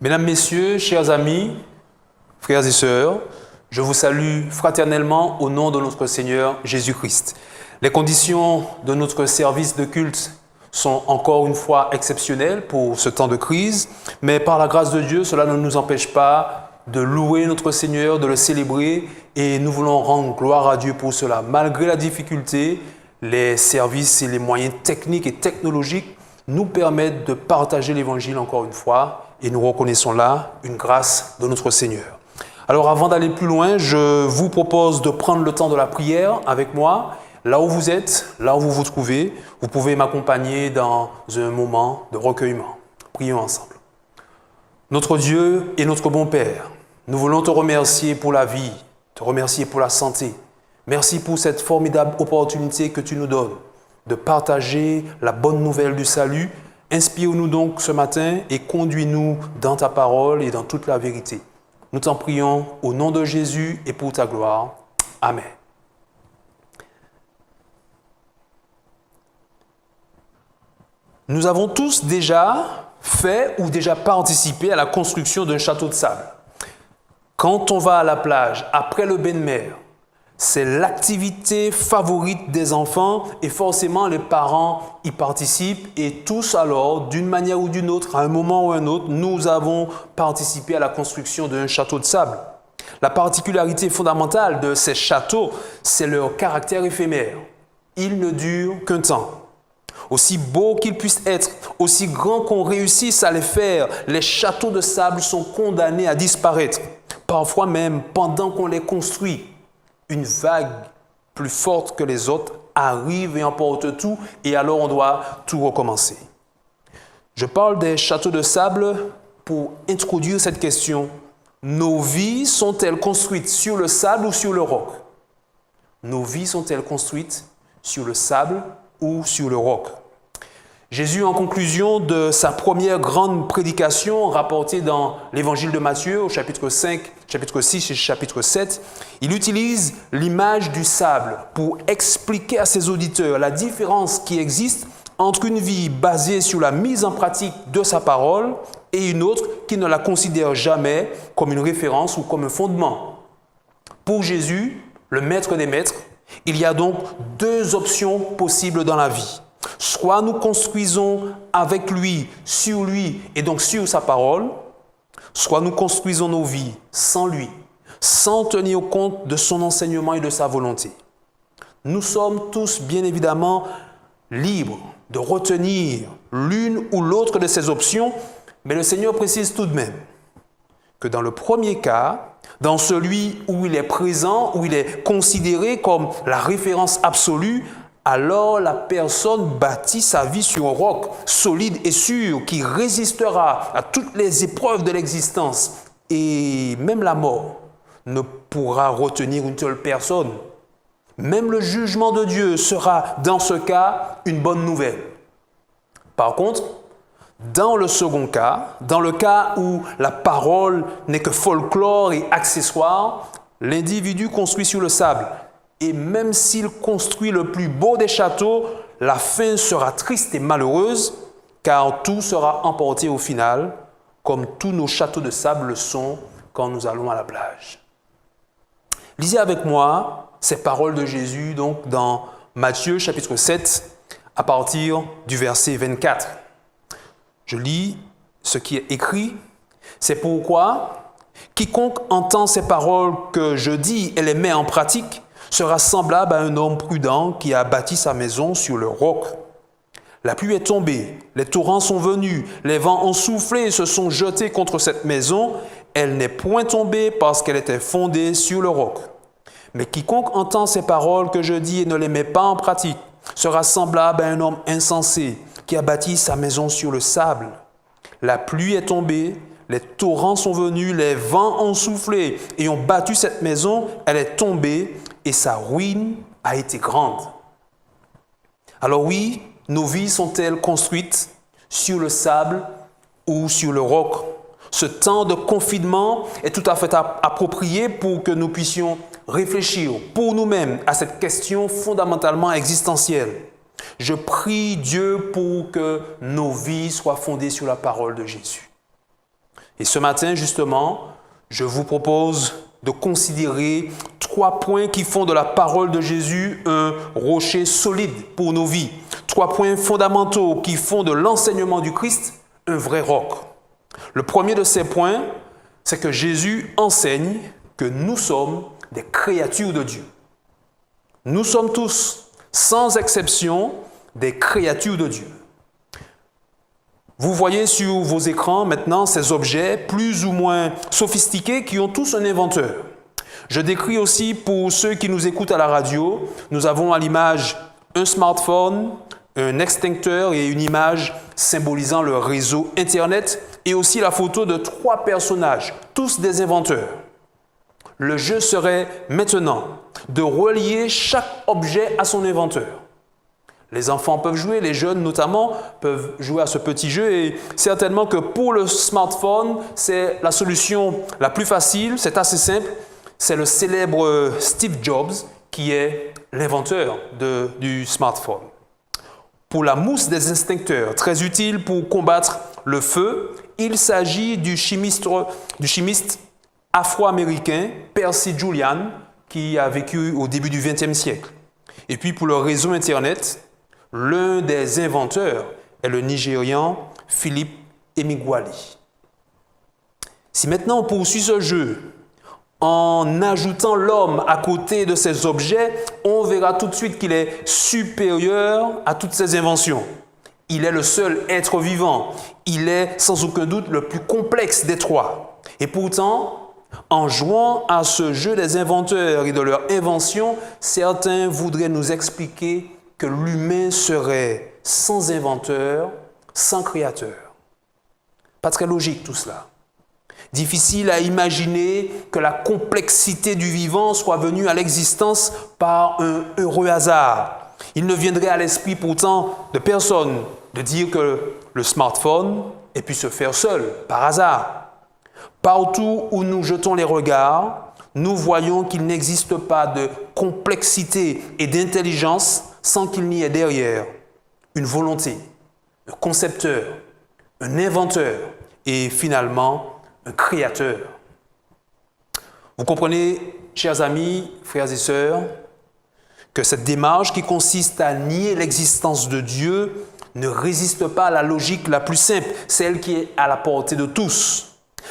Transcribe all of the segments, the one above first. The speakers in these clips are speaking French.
Mesdames, Messieurs, chers amis, frères et sœurs, je vous salue fraternellement au nom de notre Seigneur Jésus-Christ. Les conditions de notre service de culte sont encore une fois exceptionnelles pour ce temps de crise, mais par la grâce de Dieu, cela ne nous empêche pas de louer notre Seigneur, de le célébrer, et nous voulons rendre gloire à Dieu pour cela. Malgré la difficulté, les services et les moyens techniques et technologiques nous permettent de partager l'Évangile encore une fois, et nous reconnaissons là une grâce de notre Seigneur. Alors avant d'aller plus loin, je vous propose de prendre le temps de la prière avec moi. Là où vous êtes, là où vous vous trouvez, vous pouvez m'accompagner dans un moment de recueillement. Prions ensemble. Notre Dieu et notre bon Père, nous voulons te remercier pour la vie, te remercier pour la santé. Merci pour cette formidable opportunité que tu nous donnes de partager la bonne nouvelle du salut. Inspire-nous donc ce matin et conduis-nous dans ta parole et dans toute la vérité. Nous t'en prions au nom de Jésus et pour ta gloire. Amen. Nous avons tous déjà fait ou déjà participé à la construction d'un château de sable. Quand on va à la plage, après le bain de mer, c'est l'activité favorite des enfants et forcément les parents y participent et tous alors, d'une manière ou d'une autre, à un moment ou à un autre, nous avons participé à la construction d'un château de sable. La particularité fondamentale de ces châteaux, c'est leur caractère éphémère. Ils ne durent qu'un temps. Aussi beaux qu'ils puissent être, aussi grands qu'on réussisse à les faire, les châteaux de sable sont condamnés à disparaître. Parfois même, pendant qu'on les construit, une vague plus forte que les autres arrive et emporte tout, et alors on doit tout recommencer. Je parle des châteaux de sable pour introduire cette question. Nos vies sont-elles construites sur le sable ou sur le roc? Nos vies sont-elles construites sur le sable ou sur le roc? Jésus, en conclusion de sa première grande prédication rapportée dans l'évangile de Matthieu au chapitre 5, chapitre 6 et chapitre 7, il utilise l'image du sable pour expliquer à ses auditeurs la différence qui existe entre une vie basée sur la mise en pratique de sa parole et une autre qui ne la considère jamais comme une référence ou comme un fondement. Pour Jésus, le maître des maîtres, il y a donc deux options possibles dans la vie. Soit nous construisons avec lui, sur lui et donc sur sa parole, soit nous construisons nos vies sans lui, sans tenir compte de son enseignement et de sa volonté. Nous sommes tous bien évidemment libres de retenir l'une ou l'autre de ces options, mais le Seigneur précise tout de même que dans le premier cas, dans celui où il est présent, où il est considéré comme la référence absolue, alors la personne bâtit sa vie sur un roc solide et sûr qui résistera à toutes les épreuves de l'existence. Et même la mort ne pourra retenir une telle personne. Même le jugement de Dieu sera dans ce cas une bonne nouvelle. Par contre, dans le second cas, dans le cas où la parole n'est que folklore et accessoire, l'individu construit sur le sable. Et même s'il construit le plus beau des châteaux, la fin sera triste et malheureuse, car tout sera emporté au final, comme tous nos châteaux de sable le sont quand nous allons à la plage. Lisez avec moi ces paroles de Jésus donc dans Matthieu chapitre 7, à partir du verset 24. Je lis ce qui est écrit. C'est pourquoi quiconque entend ces paroles que je dis et les met en pratique sera semblable à un homme prudent qui a bâti sa maison sur le roc. La pluie est tombée, les torrents sont venus, les vents ont soufflé et se sont jetés contre cette maison. Elle n'est point tombée parce qu'elle était fondée sur le roc. Mais quiconque entend ces paroles que je dis et ne les met pas en pratique sera semblable à un homme insensé qui a bâti sa maison sur le sable. La pluie est tombée, les torrents sont venus, les vents ont soufflé et ont battu cette maison. Elle est tombée et sa ruine a été grande. Alors oui, nos vies sont-elles construites sur le sable ou sur le roc? Ce temps de confinement est tout à fait approprié pour que nous puissions réfléchir pour nous-mêmes à cette question fondamentalement existentielle. Je prie Dieu pour que nos vies soient fondées sur la parole de Jésus. Et ce matin, justement, je vous propose de considérer 3 points qui font de la parole de Jésus un rocher solide pour nos vies. 3 points fondamentaux qui font de l'enseignement du Christ un vrai roc. Le premier de ces points, c'est que Jésus enseigne que nous sommes des créatures de Dieu. Nous sommes tous, sans exception, des créatures de Dieu. Vous voyez sur vos écrans maintenant ces objets plus ou moins sophistiqués qui ont tous un inventeur. Je décris aussi pour ceux qui nous écoutent à la radio, nous avons à l'image un smartphone, un extincteur et une image symbolisant le réseau Internet et aussi la photo de 3 personnages, tous des inventeurs. Le jeu serait maintenant de relier chaque objet à son inventeur. Les enfants peuvent jouer, les jeunes notamment peuvent jouer à ce petit jeu et certainement que pour le smartphone, c'est la solution la plus facile, c'est assez simple. C'est le célèbre Steve Jobs qui est l'inventeur du smartphone. Pour la mousse des extincteurs, très utile pour combattre le feu, il s'agit du chimiste afro-américain Percy Julian qui a vécu au début du XXe siècle. Et puis pour le réseau Internet, l'un des inventeurs est le Nigérian Philippe Emeagwali. Si maintenant on poursuit ce jeu en ajoutant l'homme à côté de ces objets, on verra tout de suite qu'il est supérieur à toutes ces inventions. Il est le seul être vivant. Il est sans aucun doute le plus complexe des 3. Et pourtant, en jouant à ce jeu des inventeurs et de leurs inventions, certains voudraient nous expliquer que l'humain serait sans inventeur, sans créateur. Pas très logique tout cela. Difficile à imaginer que la complexité du vivant soit venue à l'existence par un heureux hasard. Il ne viendrait à l'esprit pourtant de personne de dire que le smartphone ait pu se faire seul, par hasard. Partout où nous jetons les regards, nous voyons qu'il n'existe pas de complexité et d'intelligence sans qu'il n'y ait derrière une volonté, un concepteur, un inventeur et finalement un créateur. Vous comprenez, chers amis, frères et sœurs, que cette démarche qui consiste à nier l'existence de Dieu ne résiste pas à la logique la plus simple, celle qui est à la portée de tous.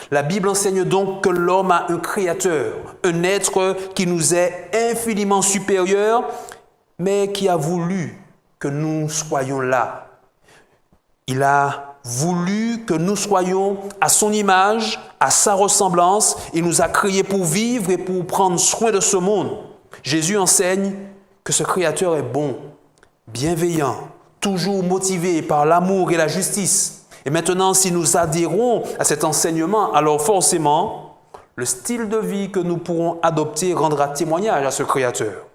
La Bible enseigne donc que l'homme a un créateur, un être qui nous est infiniment supérieur, mais qui a voulu que nous soyons là. Il a voulu que nous soyons à son image, à sa ressemblance. Il nous a créés pour vivre et pour prendre soin de ce monde. Jésus enseigne que ce Créateur est bon, bienveillant, toujours motivé par l'amour et la justice. Et maintenant, si nous adhérons à cet enseignement, alors forcément, le style de vie que nous pourrons adopter rendra témoignage à ce Créateur.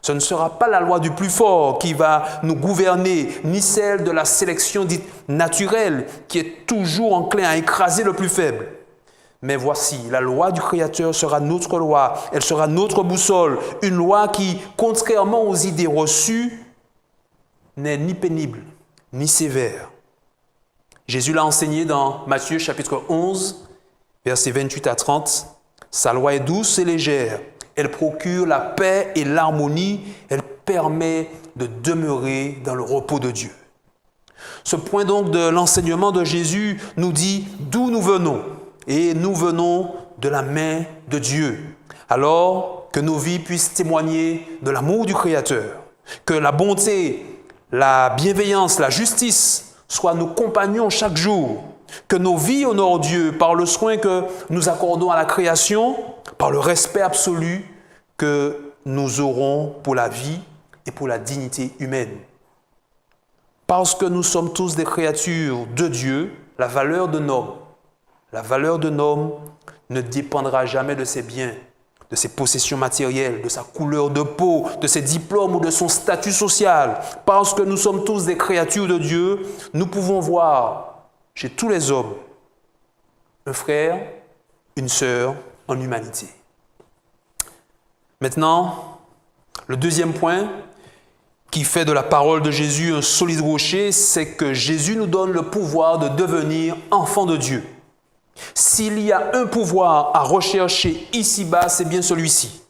Ce ne sera pas la loi du plus fort qui va nous gouverner, ni celle de la sélection dite naturelle qui est toujours enclin à écraser le plus faible. Mais voici, la loi du Créateur sera notre loi, elle sera notre boussole, une loi qui, contrairement aux idées reçues, n'est ni pénible, ni sévère. Jésus l'a enseigné dans Matthieu chapitre 11, versets 28 à 30. Sa loi est douce et légère. Elle procure la paix et l'harmonie. Elle permet de demeurer dans le repos de Dieu. Ce point donc de l'enseignement de Jésus nous dit d'où nous venons. Et nous venons de la main de Dieu. Alors que nos vies puissent témoigner de l'amour du Créateur. Que la bonté, la bienveillance, la justice soient nos compagnons chaque jour. Que nos vies honorent Dieu par le soin que nous accordons à la création, par le respect absolu que nous aurons pour la vie et pour la dignité humaine. Parce que nous sommes tous des créatures de Dieu, la valeur d'un homme ne dépendra jamais de ses biens, de ses possessions matérielles, de sa couleur de peau, de ses diplômes ou de son statut social. Parce que nous sommes tous des créatures de Dieu, nous pouvons voir chez tous les hommes un frère, une sœur en humanité. Maintenant, le deuxième point qui fait de la parole de Jésus un solide rocher, c'est que Jésus nous donne le pouvoir de devenir enfants de Dieu. S'il y a un pouvoir à rechercher ici-bas, c'est bien celui-ci.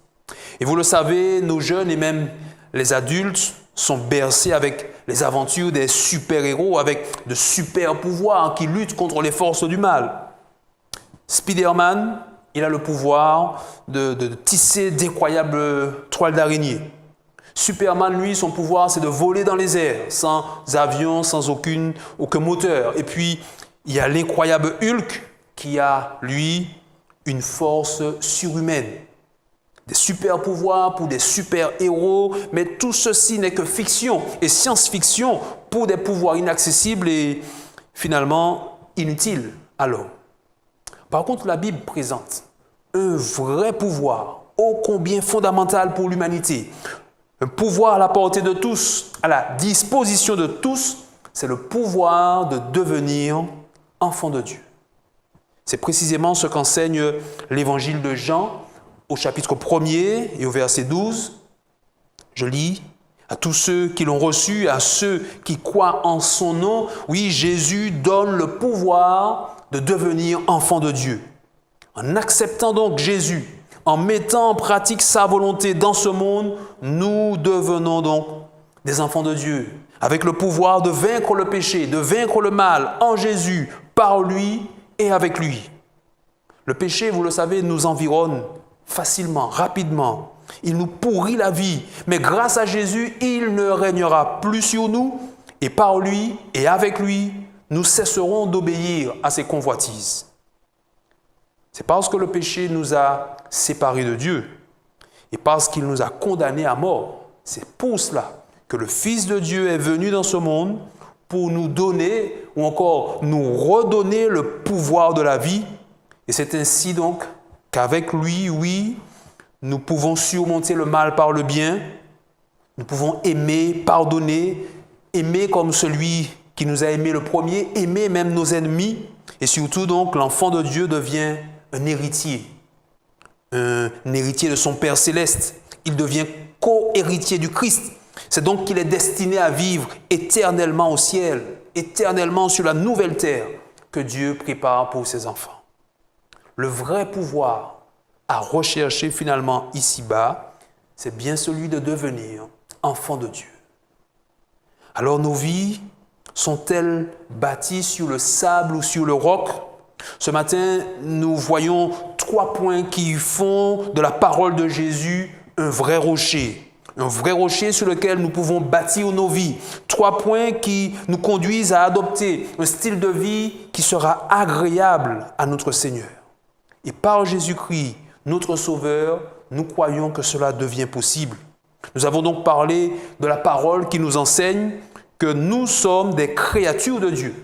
Et vous le savez, nos jeunes et même les adultes sont bercés avec les aventures des super-héros, avec de super pouvoirs qui luttent contre les forces du mal. Spider-Man, il a le pouvoir de tisser d'incroyables toiles d'araignée. Superman, lui, son pouvoir, c'est de voler dans les airs, sans avion, sans aucun moteur. Et puis, il y a l'incroyable Hulk qui a, lui, une force surhumaine. Des super pouvoirs pour des super héros, mais tout ceci n'est que fiction et science-fiction pour des pouvoirs inaccessibles et finalement inutiles à l'homme. Par contre, la Bible présente un vrai pouvoir, ô combien fondamental pour l'humanité. Un pouvoir à la portée de tous, à la disposition de tous, c'est le pouvoir de devenir enfant de Dieu. C'est précisément ce qu'enseigne l'évangile de Jean au chapitre 1er et au verset 12. Je lis: à tous ceux qui l'ont reçu, à ceux qui croient en son nom, oui, Jésus donne le pouvoir de devenir enfant de Dieu. En acceptant donc Jésus, en mettant en pratique sa volonté dans ce monde, nous devenons donc des enfants de Dieu, avec le pouvoir de vaincre le péché, de vaincre le mal en Jésus, par lui et avec lui. Le péché, vous le savez, nous environne facilement, rapidement. Il nous pourrit la vie, mais grâce à Jésus, il ne régnera plus sur nous, et par lui et avec lui, nous cesserons d'obéir à ses convoitises. C'est parce que le péché nous a séparés de Dieu et parce qu'il nous a condamnés à mort. C'est pour cela que le Fils de Dieu est venu dans ce monde pour nous donner ou encore nous redonner le pouvoir de la vie. Et c'est ainsi donc qu'avec lui, oui, nous pouvons surmonter le mal par le bien. Nous pouvons aimer, pardonner, aimer comme celui qui nous a aimés le premier, aimer même nos ennemis. Et surtout donc, l'enfant de Dieu devient un héritier de son Père céleste. Il devient co-héritier du Christ. C'est donc qu'il est destiné à vivre éternellement au ciel, éternellement sur la nouvelle terre que Dieu prépare pour ses enfants. Le vrai pouvoir à rechercher finalement ici-bas, c'est bien celui de devenir enfant de Dieu. Alors nos vies sont-elles bâties sur le sable ou sur le roc? Ce matin, nous voyons 3 points qui font de la parole de Jésus un vrai rocher sur lequel nous pouvons bâtir nos vies. 3 points qui nous conduisent à adopter un style de vie qui sera agréable à notre Seigneur. Et par Jésus-Christ, notre Sauveur, nous croyons que cela devient possible. Nous avons donc parlé de la parole qui nous enseigne que nous sommes des créatures de Dieu.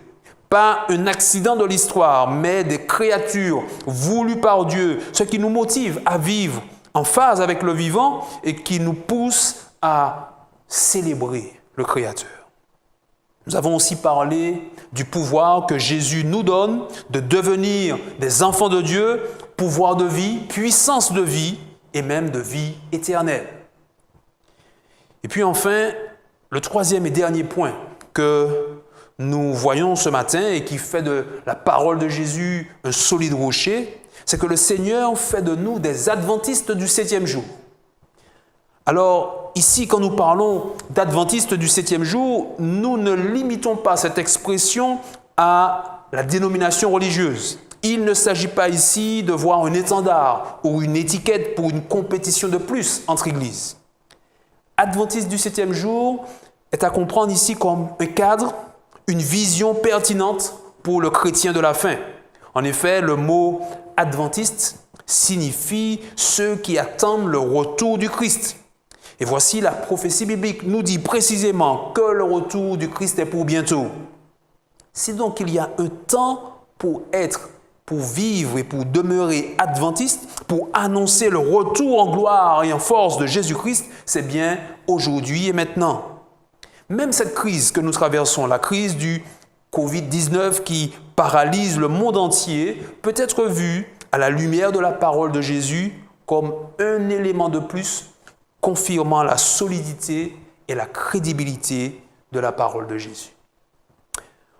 Pas un accident de l'histoire, mais des créatures voulues par Dieu, ce qui nous motive à vivre en phase avec le vivant et qui nous pousse à célébrer le Créateur. Nous avons aussi parlé du pouvoir que Jésus nous donne de devenir des enfants de Dieu, pouvoir de vie, puissance de vie et même de vie éternelle. Et puis enfin, le 3e et dernier point que nous voyons ce matin et qui fait de la parole de Jésus un solide rocher, c'est que le Seigneur fait de nous des adventistes du 7e jour. Alors, ici, quand nous parlons d'adventistes du 7e jour, nous ne limitons pas cette expression à la dénomination religieuse. Il ne s'agit pas ici de voir un étendard ou une étiquette pour une compétition de plus entre églises. Adventiste du 7e jour est à comprendre ici comme un cadre, une vision pertinente pour le chrétien de la fin. En effet, le mot adventiste signifie ceux qui attendent le retour du Christ. Et voici la prophétie biblique nous dit précisément que le retour du Christ est pour bientôt. Si donc il y a un temps pour vivre et pour demeurer adventiste, pour annoncer le retour en gloire et en force de Jésus-Christ, c'est bien aujourd'hui et maintenant. Même cette crise que nous traversons, la crise du Covid-19 qui paralyse le monde entier, peut être vue à la lumière de la parole de Jésus comme un élément de plus confirmant la solidité et la crédibilité de la parole de Jésus.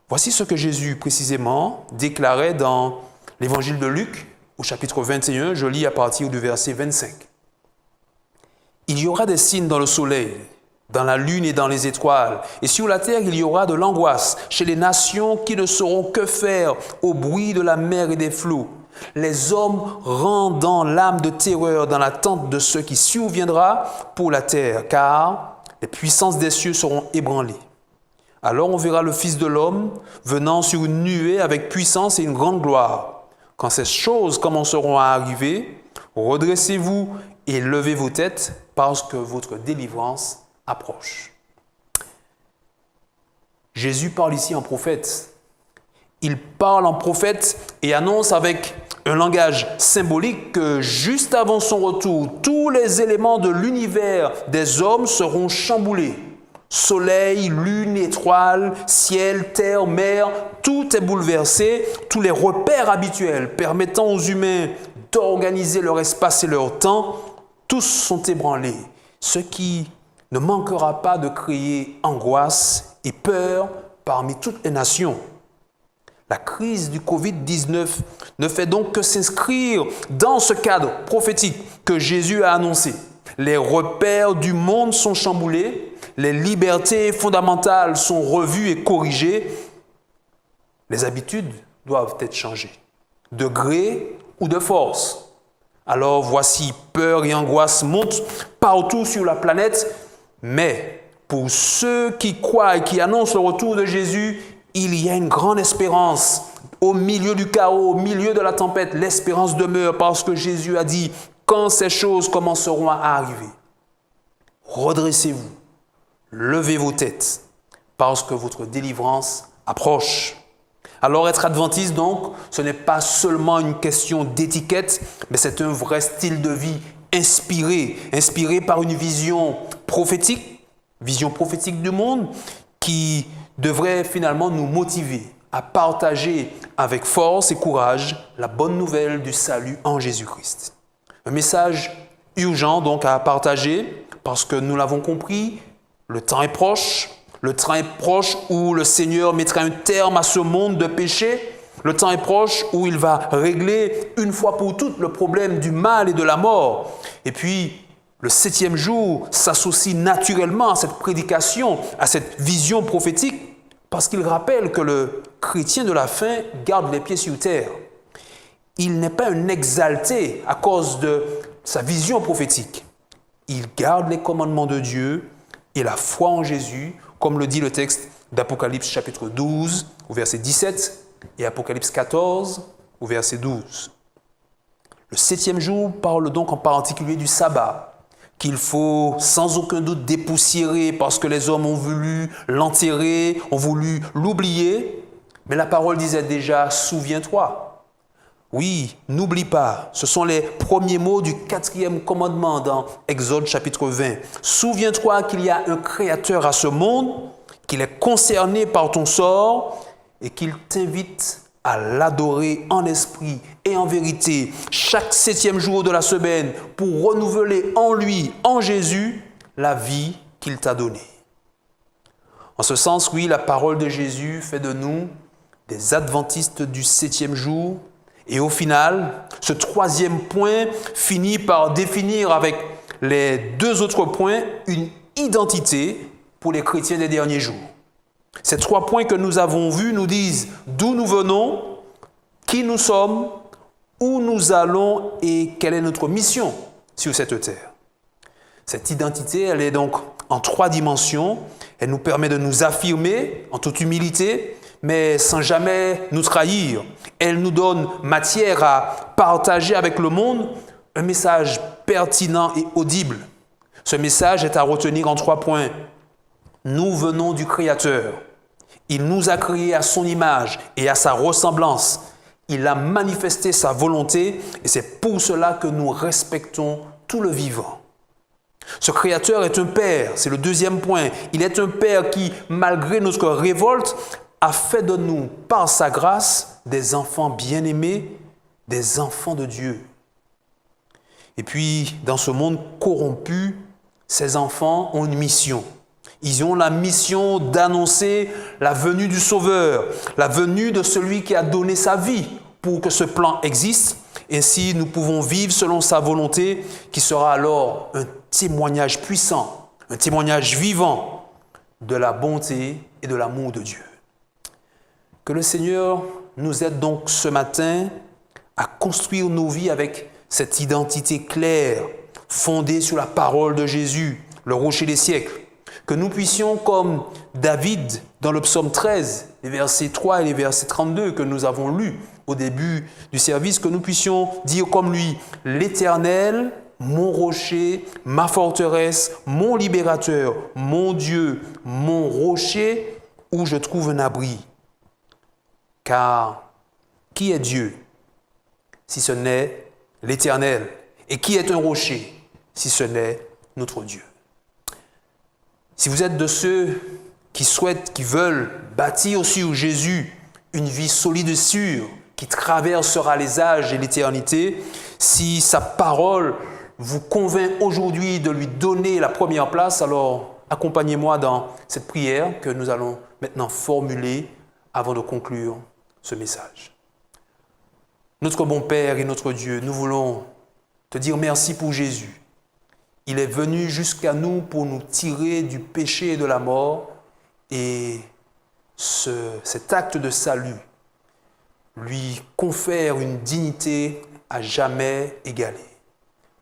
Voici ce que Jésus précisément déclarait dans L'évangile de Luc, au chapitre 21, je lis à partir du verset 25. Il y aura des signes dans le soleil, dans la lune et dans les étoiles, et sur la terre il y aura de l'angoisse chez les nations qui ne sauront que faire au bruit de la mer et des flots. Les hommes rendant l'âme de terreur dans l'attente de ce qui surviendra pour la terre, car les puissances des cieux seront ébranlées. Alors on verra le Fils de l'homme venant sur une nuée avec puissance et une grande gloire. Quand ces choses commenceront à arriver, redressez-vous et levez vos têtes parce que votre délivrance approche. Jésus parle ici en prophète. Il parle en prophète et annonce avec un langage symbolique que juste avant son retour, tous les éléments de l'univers des hommes seront chamboulés. Soleil, lune, étoiles, ciel, terre, mer, tout est bouleversé. Tous les repères habituels permettant aux humains d'organiser leur espace et leur temps, tous sont ébranlés. Ce qui ne manquera pas de créer angoisse et peur parmi toutes les nations. La crise du Covid-19 ne fait donc que s'inscrire dans ce cadre prophétique que Jésus a annoncé. Les repères du monde sont chamboulés, les libertés fondamentales sont revues et corrigées. Les habitudes doivent être changées, de gré ou de force. Alors voici, peur et angoisse montent partout sur la planète, mais pour ceux qui croient et qui annoncent le retour de Jésus, il y a une grande espérance. Au milieu du chaos, au milieu de la tempête, l'espérance demeure parce que Jésus a dit « Quand ces choses commenceront à arriver, redressez-vous, levez vos têtes, parce que votre délivrance approche. » Alors être adventiste, donc, ce n'est pas seulement une question d'étiquette, mais c'est un vrai style de vie inspiré par une vision prophétique du monde qui devrait finalement nous motiver à partager avec force et courage la bonne nouvelle du salut en Jésus-Christ. Un message urgent donc à partager parce que nous l'avons compris, le temps est proche. Le temps est proche où le Seigneur mettra un terme à ce monde de péché. Le temps est proche où il va régler une fois pour toutes le problème du mal et de la mort. Et puis, le 7e jour s'associe naturellement à cette prédication, à cette vision prophétique, parce qu'il rappelle que le chrétien de la fin garde les pieds sur terre. Il n'est pas un exalté à cause de sa vision prophétique. Il garde les commandements de Dieu et la foi en Jésus, comme le dit le texte d'Apocalypse chapitre 12 au verset 17 et Apocalypse 14 au verset 12. Le 7e jour parle donc en particulier du sabbat, qu'il faut sans aucun doute dépoussiérer parce que les hommes ont voulu l'enterrer, ont voulu l'oublier. Mais la parole disait déjà « souviens-toi ». Oui, n'oublie pas, ce sont les premiers mots du 4e commandement dans Exode chapitre 20. Souviens-toi qu'il y a un créateur à ce monde, qu'il est concerné par ton sort et qu'il t'invite à l'adorer en esprit et en vérité chaque 7e jour de la semaine pour renouveler en lui, en Jésus, la vie qu'il t'a donnée. En ce sens, oui, la parole de Jésus fait de nous des adventistes du 7e jour. Et au final, ce 3e point finit par définir avec les 2 autres points une identité pour les chrétiens des derniers jours. Ces 3 points que nous avons vus nous disent d'où nous venons, qui nous sommes, où nous allons et quelle est notre mission sur cette terre. Cette identité, elle est donc en 3 dimensions. Elle nous permet de nous affirmer en toute humilité, mais sans jamais nous trahir. Elle nous donne matière à partager avec le monde un message pertinent et audible. Ce message est à retenir en 3 points. Nous venons du Créateur. Il nous a créés à son image et à sa ressemblance. Il a manifesté sa volonté et c'est pour cela que nous respectons tout le vivant. Ce Créateur est un Père, c'est le 2e point. Il est un Père qui, malgré notre révolte, a fait de nous, par sa grâce, des enfants bien-aimés, des enfants de Dieu. Et puis, dans ce monde corrompu, ces enfants ont une mission. Ils ont la mission d'annoncer la venue du Sauveur, la venue de celui qui a donné sa vie pour que ce plan existe. Ainsi, nous pouvons vivre selon sa volonté, qui sera alors un témoignage puissant, un témoignage vivant de la bonté et de l'amour de Dieu. Que le Seigneur nous aide donc ce matin à construire nos vies avec cette identité claire, fondée sur la parole de Jésus, le rocher des siècles. Que nous puissions, comme David dans le psaume 13, les versets 3 et les versets 32 que nous avons lus au début du service, que nous puissions dire comme lui, « L'Éternel, mon rocher, ma forteresse, mon libérateur, mon Dieu, mon rocher, où je trouve un abri. » Car qui est Dieu si ce n'est l'Éternel? Et qui est un rocher si ce n'est notre Dieu? Si vous êtes de ceux qui souhaitent, qui veulent bâtir sur Jésus une vie solide et sûre, qui traversera les âges et l'éternité, si sa parole vous convainc aujourd'hui de lui donner la première place, alors accompagnez-moi dans cette prière que nous allons maintenant formuler avant de conclure ce message. Notre bon Père et notre Dieu, nous voulons te dire merci pour Jésus. Il est venu jusqu'à nous pour nous tirer du péché et de la mort, et cet acte de salut lui confère une dignité à jamais égalée.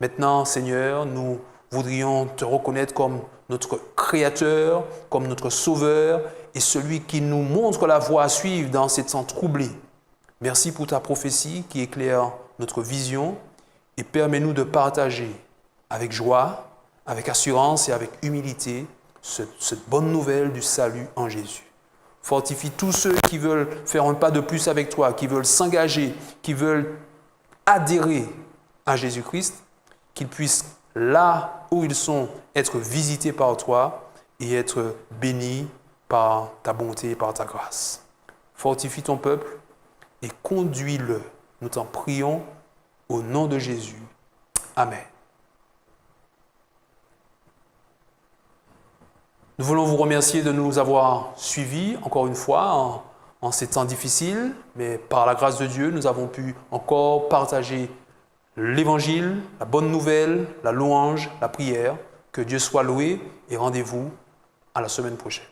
Maintenant, Seigneur, nous voudrions te reconnaître comme notre Créateur, comme notre Sauveur et celui qui nous montre la voie à suivre dans ces temps troublés. Merci pour ta prophétie qui éclaire notre vision et permets-nous de partager avec joie, avec assurance et avec humilité cette bonne nouvelle du salut en Jésus. Fortifie tous ceux qui veulent faire un pas de plus avec toi, qui veulent s'engager, qui veulent adhérer à Jésus-Christ, qu'ils puissent, là où ils sont, être visités par toi et être bénis par ta bonté et par ta grâce. Fortifie ton peuple et conduis-le. Nous t'en prions au nom de Jésus. Amen. Nous voulons vous remercier de nous avoir suivis, encore une fois, en ces temps difficiles, mais par la grâce de Dieu, nous avons pu encore partager l'Évangile, la bonne nouvelle, la louange, la prière. Que Dieu soit loué et rendez-vous à la semaine prochaine.